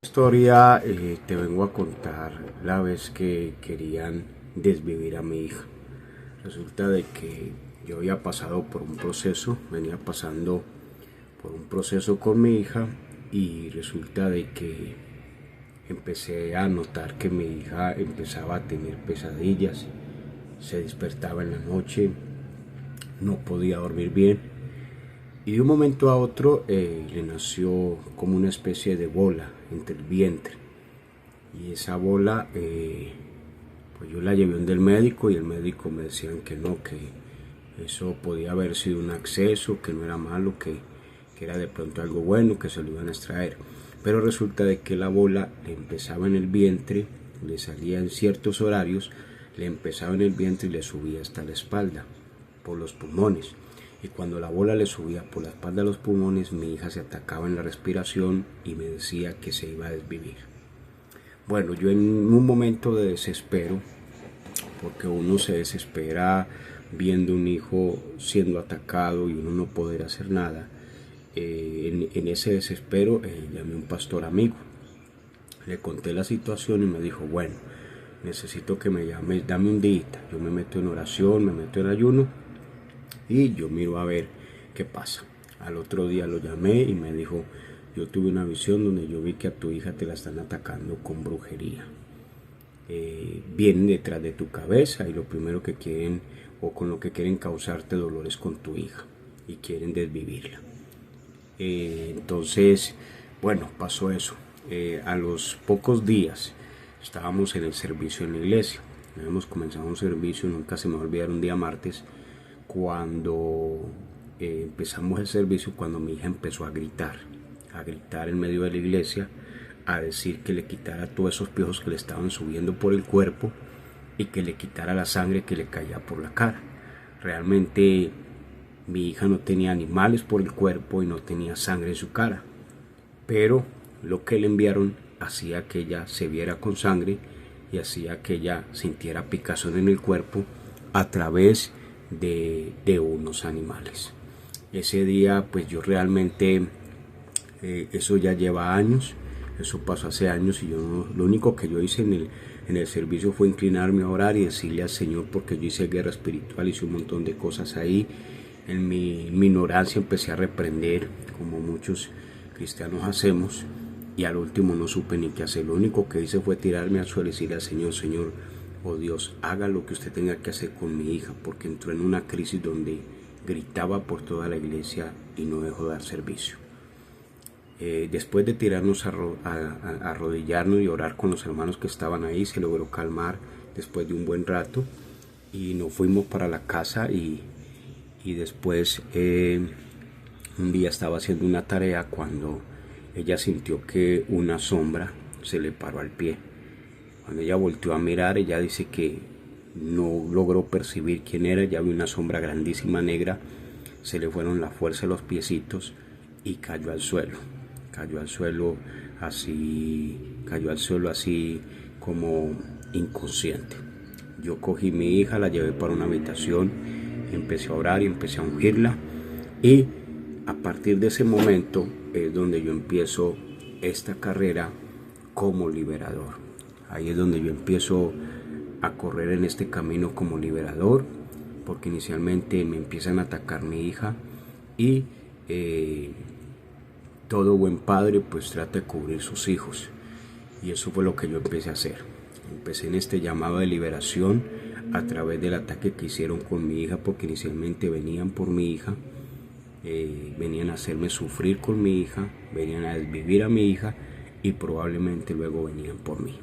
Historia te vengo a contar la vez que querían desvivir a mi hija. Resulta de que yo había pasado por un proceso, venía pasando por un proceso con mi hija y resulta de que empecé a notar que mi hija empezaba a tener pesadillas, se despertaba en la noche, no podía dormir bien y de un momento a otro le nació como una especie de bola entre el vientre. Y esa bola, pues yo la llevé donde el médico y el médico me decían que no, que eso podía haber sido un acceso, que no era malo, que era de pronto algo bueno, que se lo iban a extraer. Pero resulta de que la bola le empezaba en el vientre, le salía en ciertos horarios, le empezaba en el vientre y le subía hasta la espalda, por los pulmones. Y cuando la bola le subía por la espalda a los pulmones, mi hija se atacaba en la respiración y me decía que se iba a desvivir. Bueno, yo en un momento de desespero, porque uno se desespera viendo un hijo siendo atacado y uno no poder hacer nada, en ese desespero llamé a un pastor amigo, le conté la situación y me dijo, bueno, necesito que me llames, dame un día, yo me meto en oración, me meto en ayuno y yo miro a ver qué pasa. Al otro día lo llamé y me dijo, yo tuve una visión donde yo vi que a tu hija te la están atacando con brujería. Vienen detrás de tu cabeza y lo primero que quieren o con lo que quieren causarte dolores con tu hija y quieren desvivirla. Entonces, bueno, pasó eso. A los pocos días estábamos en el servicio en la iglesia. Habíamos comenzado un servicio, nunca se me va a olvidar, un día martes, cuando empezamos el servicio, cuando mi hija empezó a gritar en medio de la iglesia, a decir que le quitara todos esos piojos que le estaban subiendo por el cuerpo y que le quitara la sangre que le caía por la cara. Realmente mi hija no tenía animales por el cuerpo y no tenía sangre en su cara, pero lo que le enviaron hacía que ella se viera con sangre y hacía que ella sintiera picazón en el cuerpo a través de unos animales. Ese día pues yo realmente, eso ya lleva años, eso pasó hace años y lo único que yo hice en el servicio fue inclinarme a orar y decirle al Señor, porque yo hice guerra espiritual, hice un montón de cosas ahí. En mi ignorancia empecé a reprender, como muchos cristianos hacemos, y al último no supe ni qué hacer. Lo único que hice fue tirarme al suelo y decirle al Señor, Señor, oh Dios, haga lo que usted tenga que hacer con mi hija, porque entró en una crisis donde gritaba por toda la iglesia y no dejó de dar servicio. Después de tirarnos a arrodillarnos y orar con los hermanos que estaban ahí, se logró calmar después de un buen rato y nos fuimos para la casa y después un día estaba haciendo una tarea cuando ella sintió que una sombra se le paró al pie. Cuando ella volteó a mirar, ella dice que no logró percibir quién era, ya vio una sombra grandísima negra, se le fueron la fuerza de los piecitos y cayó al suelo. Cayó al suelo así como inconsciente. Yo cogí a mi hija, la llevé para una habitación, empecé a orar y empecé a ungirla y a partir de ese momento es donde yo empiezo esta carrera como liberador. Ahí es donde yo empiezo a correr en este camino como liberador, porque inicialmente me empiezan a atacar mi hija y todo buen padre pues trata de cubrir sus hijos, y eso fue lo que yo empecé a hacer. Empecé en este llamado de liberación a través del ataque que hicieron con mi hija, porque inicialmente venían por mi hija, venían a hacerme sufrir con mi hija, venían a desvivir a mi hija y probablemente luego venían por mí.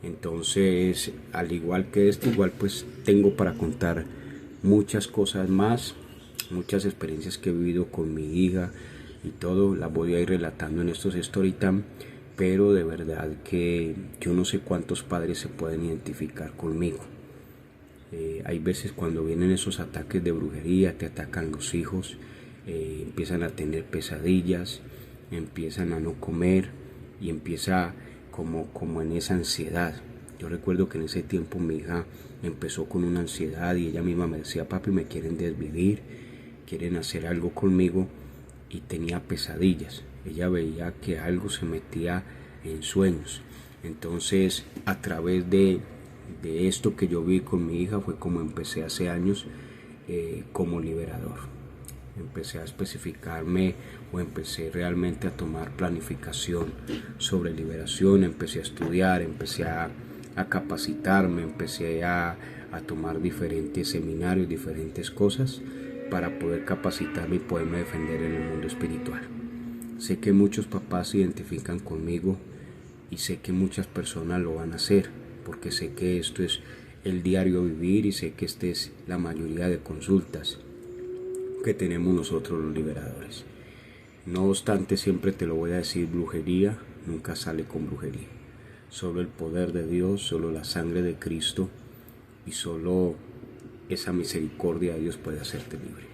Entonces, al igual que esto, igual pues tengo para contar muchas cosas más, muchas experiencias que he vivido con mi hija y todo, las voy a ir relatando en estos story time, pero de verdad que yo no sé cuántos padres se pueden identificar conmigo. Hay veces cuando vienen esos ataques de brujería, te atacan los hijos, empiezan a tener pesadillas, empiezan a no comer y empieza como en esa ansiedad. Yo recuerdo que en ese tiempo mi hija empezó con una ansiedad y ella misma me decía, papi, me quieren desvivir, quieren hacer algo conmigo, y tenía pesadillas. Ella veía que algo se metía en sueños. Entonces, a través de esto que yo vi con mi hija fue como empecé hace años como liberador. Empecé a especificarme o empecé realmente a tomar planificación sobre liberación, empecé a estudiar, empecé a capacitarme, empecé a tomar diferentes seminarios, diferentes cosas para poder capacitarme y poderme defender en el mundo espiritual. Sé que muchos papás se identifican conmigo y sé que muchas personas lo van a hacer, porque sé que esto es el diario vivir y sé que esta es la mayoría de consultas que tenemos nosotros los liberadores. No obstante, siempre te lo voy a decir, brujería nunca sale con brujería. Solo el poder de Dios, solo la sangre de Cristo y solo esa misericordia de Dios puede hacerte libre.